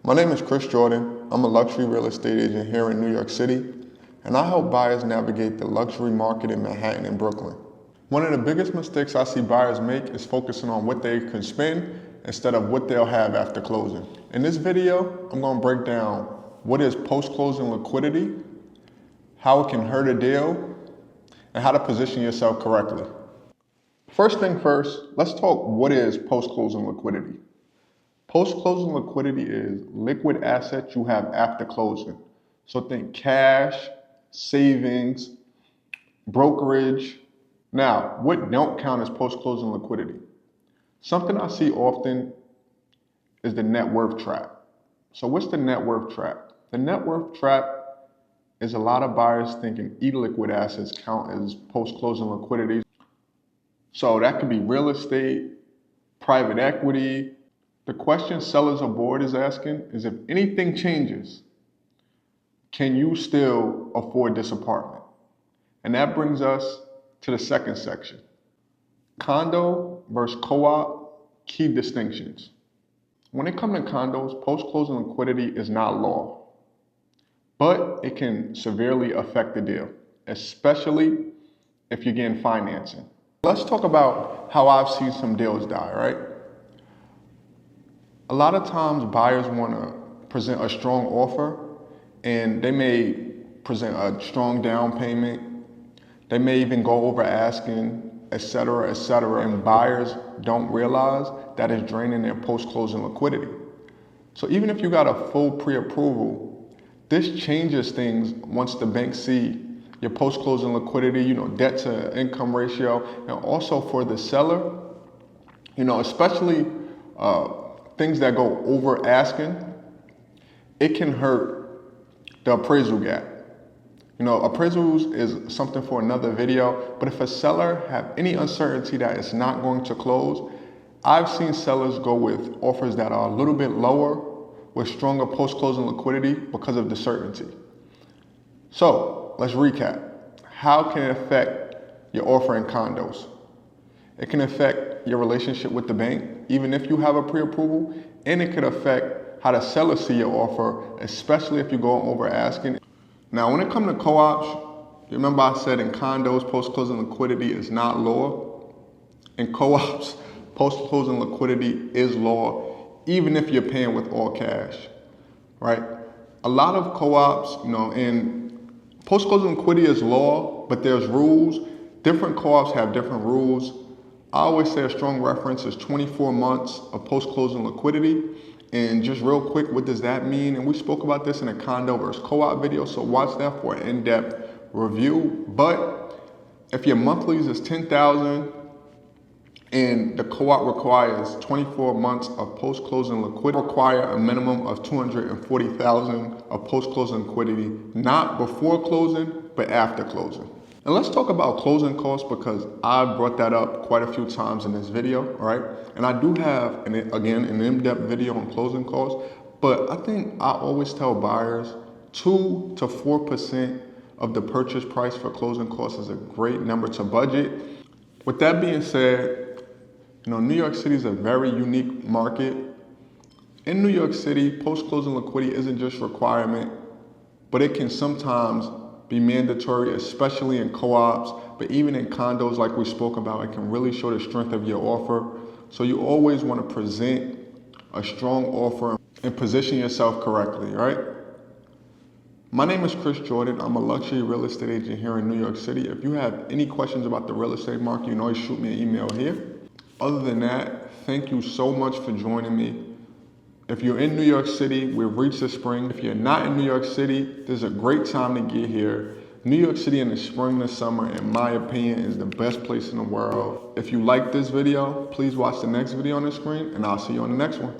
My name is Chris Jordan. I'm a luxury real estate agent here in New York City, and I help buyers navigate the luxury market in Manhattan and Brooklyn. One of the biggest mistakes I see buyers make is focusing on what they can spend instead of what they'll have after closing. In this video, I'm going to break down what is post-closing liquidity, how it can hurt a deal, and how to position yourself correctly. First thing first, let's talk what is post-closing liquidity. Post-closing liquidity is liquid assets you have after closing. So think cash, savings, brokerage. Now, what don't count as post-closing liquidity? Something I see often is the net worth trap. So what's the net worth trap? The net worth trap is a lot of buyers thinking illiquid assets count as post-closing liquidity. So that could be real estate, private equity. The question sellers or board is asking is, if anything changes, can you still afford this apartment? And that brings us to the second section. Condo versus co-op, key distinctions. When it comes to condos, post-closing liquidity is not law, but it can severely affect the deal, especially if you're getting financing. Let's talk about how I've seen some deals die, right? A lot of times buyers want to present a strong offer, and they may present a strong down payment. They may even go over asking, etc., and buyers don't realize that it's draining their post-closing liquidity. So even if you got a full pre-approval, this changes things once the banks see your post-closing liquidity, debt to income ratio, and also for the seller, especially things that go over asking, it can hurt the appraisal gap. Appraisals is something for another video, but if a seller have any uncertainty that it's not going to close, I've seen sellers go with offers that are a little bit lower with stronger post-closing liquidity because of the certainty. So let's recap. How can it affect your offer in condos? It can affect your relationship with the bank, even if you have a pre-approval, and it could affect how the seller see your offer, especially if you go over asking. Now, when it comes to co-ops, remember I said in condos, post-closing liquidity is not law. In co-ops, post-closing liquidity is law, even if you're paying with all cash, right? A lot of co-ops, in post-closing liquidity is law, but there's rules. Different co-ops have different rules. I always say a strong reference is 24 months of post-closing liquidity. And just real quick, what does that mean? And we spoke about this in a condo versus co-op video, so watch that for an in-depth review. But if your monthlies is $10,000 and the co-op requires 24 months of post-closing liquidity, require a minimum of $240,000 of post-closing liquidity, not before closing, but after closing. And let's talk about closing costs, because I brought that up quite a few times in this video, right? And I do have, an in-depth video on closing costs, but I think I always tell buyers 2 to 4% of the purchase price for closing costs is a great number to budget. With that being said, New York City is a very unique market. In New York City, post-closing liquidity isn't just a requirement, but it can sometimes be mandatory, especially in co-ops, but even in condos like we spoke about, it can really show the strength of your offer. So you always want to present a strong offer and position yourself correctly, right? My name is Chris Jordan. I'm a luxury real estate agent here in New York City. If you have any questions about the real estate market, you can always shoot me an email here. Other than that, thank you so much for joining me. If you're in New York City, we've reached the spring. If you're not in New York City, this is a great time to get here. New York City in the spring and the summer, in my opinion, is the best place in the world. If you like this video, please watch the next video on the screen, and I'll see you on the next one.